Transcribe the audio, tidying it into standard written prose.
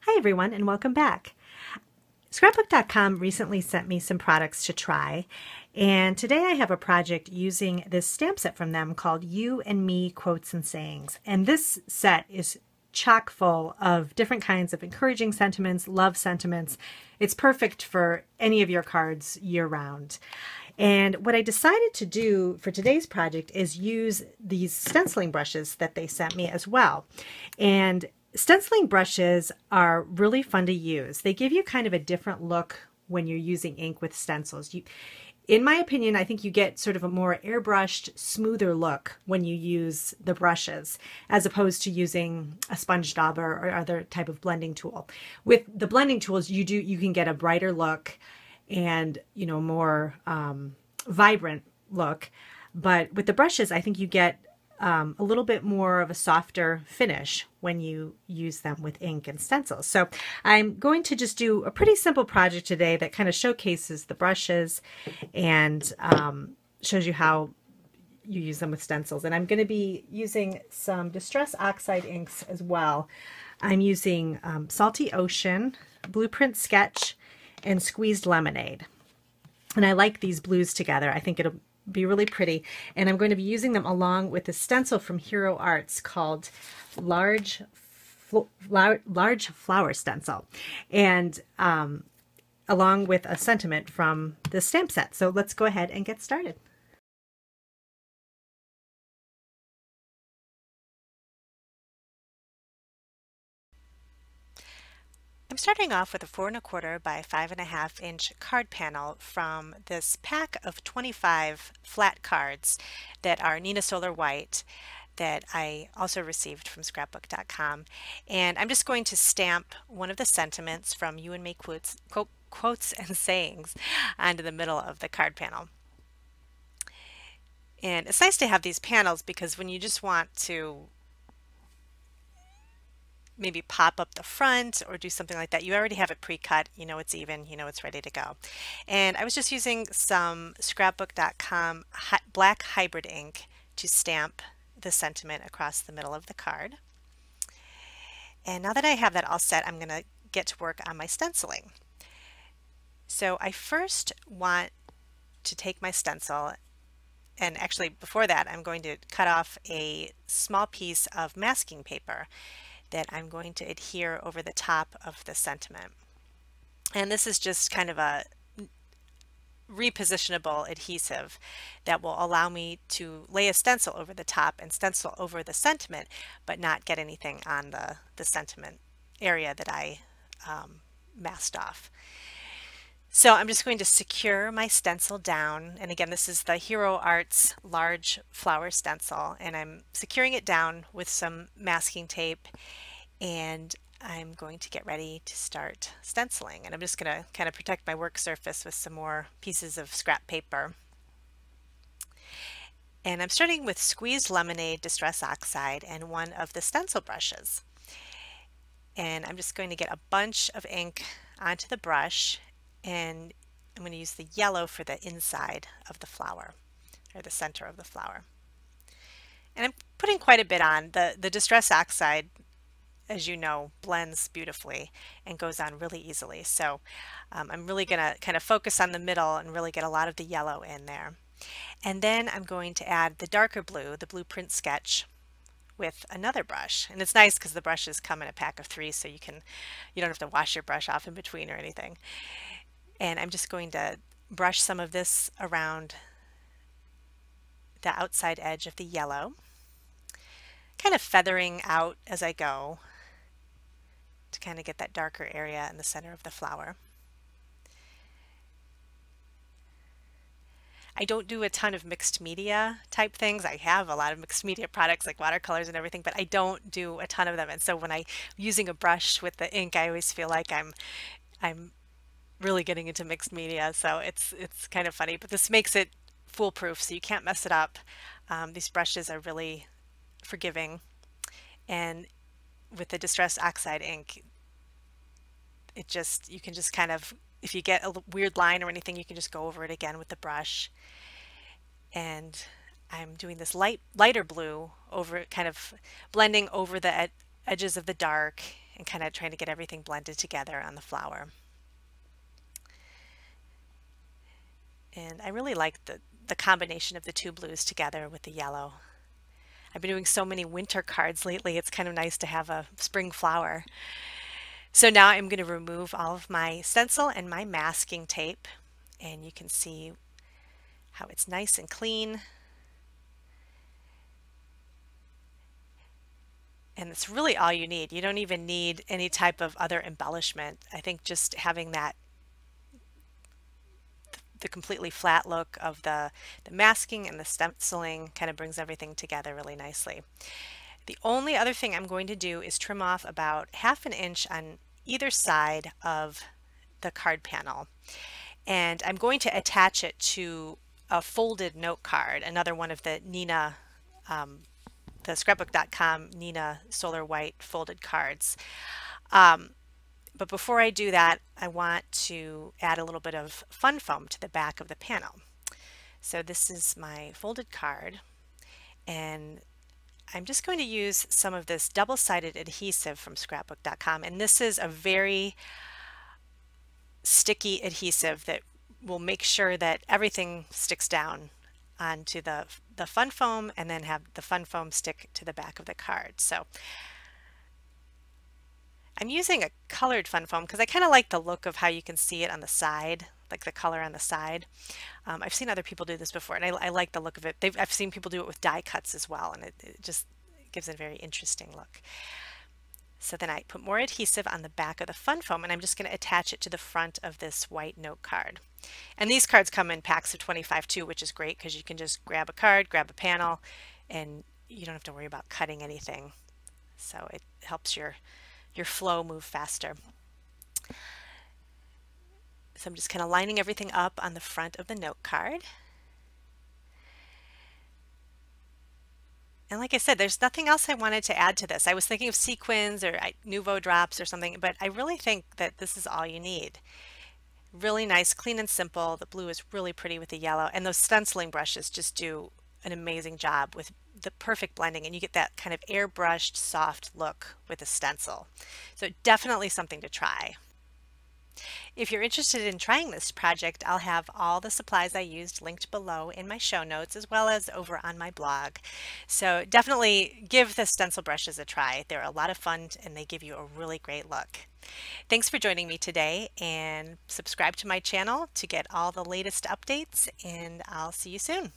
Hi everyone and welcome back. Scrapbook.com recently sent me some products to try, and today I have a project using this stamp set from them called You and Me Quotes and Sayings. And this set is chock full of different kinds of encouraging sentiments, love sentiments. It's perfect for any of your cards year round. And what I decided to do for today's project is use these stenciling brushes that they sent me as well. And stenciling brushes are really fun to use. They give you kind of a different look when you're using ink with stencils. In my opinion, I think you get sort of a more airbrushed, smoother look when you use the brushes, as opposed to using a sponge dauber or other type of blending tool. With the blending tools, you can get a brighter look and more vibrant look. But with the brushes, I think you get a little bit more of a softer finish when you use them with ink and stencils. So I'm going to just do a pretty simple project today that kind of showcases the brushes and shows you how you use them with stencils. And I'm going to be using some Distress Oxide inks as well. I'm using Salty Ocean, Blueprint Sketch, and Squeezed Lemonade. And I like these blues together. I think it'll be really pretty. And I'm going to be using them along with a stencil from Hero Arts called Large Flower Stencil. And along with a sentiment from the stamp set. So let's go ahead and get started. I'm starting off with a 4 1/4 by 5 1/2 inch card panel from this pack of 25 flat cards that are Nina Solar White that I also received from scrapbook.com. And I'm just going to stamp one of the sentiments from You and Me Quotes and Sayings onto the middle of the card panel. And it's nice to have these panels because when you just want to maybe pop up the front or do something like that, you already have it pre-cut, you know it's even, you know it's ready to go. And I was just using some scrapbook.com black hybrid ink to stamp the sentiment across the middle of the card. And now that I have that all set, I'm going to get to work on my stenciling. So I first want to take my stencil, and actually before that I'm going to cut off a small piece of masking paper that I'm going to adhere over the top of the sentiment. And this is just kind of a repositionable adhesive that will allow me to lay a stencil over the top and stencil over the sentiment, but not get anything on the sentiment area that I masked off. So I'm just going to secure my stencil down, and again this is the Hero Arts large flower stencil, and I'm securing it down with some masking tape, and I'm going to get ready to start stenciling. And I'm just going to kind of protect my work surface with some more pieces of scrap paper. And I'm starting with Squeezed Lemonade Distress Oxide and one of the stencil brushes. And I'm just going to get a bunch of ink onto the brush, and I'm going to use the yellow for the inside of the flower, or the center of the flower. And I'm putting quite a bit on. The Distress Oxide, as you know, blends beautifully and goes on really easily. So I'm really going to kind of focus on the middle and really get a lot of the yellow in there. And then I'm going to add the darker blue, the Blueprint Sketch, with another brush. And it's nice because the brushes come in a pack of 3, so you don't have to wash your brush off in between or anything. And I'm just going to brush some of this around the outside edge of the yellow, kind of feathering out as I go to kind of get that darker area in the center of the flower. I don't do a ton of mixed media type things. I have a lot of mixed media products like watercolors and everything, but I don't do a ton of them. And so when I'm using a brush with the ink, I always feel like I'm really getting into mixed media. So it's kind of funny, but this makes it foolproof, so you can't mess it up. These brushes are really forgiving, and with the Distress Oxide ink, you can just kind of, if you get a weird line or anything, you can just go over it again with the brush. And I'm doing this lighter blue over, kind of blending over the edges of the dark and kind of trying to get everything blended together on the flower. And I really like the combination of the two blues together with the yellow. I've been doing so many winter cards lately, it's kind of nice to have a spring flower. So now I'm going to remove all of my stencil and my masking tape, and you can see how it's nice and clean. And it's really all you need. You don't even need any type of other embellishment. I think just having the completely flat look of the masking and the stenciling kind of brings everything together really nicely. The only other thing I'm going to do is trim off about 1/2 inch on either side of the card panel. And I'm going to attach it to a folded note card, another one of the Nina, the scrapbook.com Nina Solar White folded cards. But before I do that, I want to add a little bit of fun foam to the back of the panel. So this is my folded card, and I'm just going to use some of this double-sided adhesive from scrapbook.com, and this is a very sticky adhesive that will make sure that everything sticks down onto the fun foam, and then have the fun foam stick to the back of the card. So I'm using a colored fun foam because I kind of like the look of how you can see it on the side, like the color on the side. I've seen other people do this before, and I like the look of it. I've seen people do it with die cuts as well, and it just gives a very interesting look. So then I put more adhesive on the back of the fun foam, and I'm just going to attach it to the front of this white note card. And these cards come in packs of 25 too, which is great because you can just grab a card, grab a panel, and you don't have to worry about cutting anything. So it helps your flow move faster. So I'm just kind of lining everything up on the front of the note card. And like I said, there's nothing else I wanted to add to this. I was thinking of sequins or Nouveau drops or something, but I really think that this is all you need. Really nice, clean and simple. The blue is really pretty with the yellow, and those stenciling brushes just do an amazing job with the perfect blending, and you get that kind of airbrushed soft look with the stencil. So definitely something to try. If you're interested in trying this project, I'll have all the supplies I used linked below in my show notes, as well as over on my blog. So definitely give the stencil brushes a try. They're a lot of fun, and they give you a really great look. Thanks for joining me today, and subscribe to my channel to get all the latest updates, and I'll see you soon.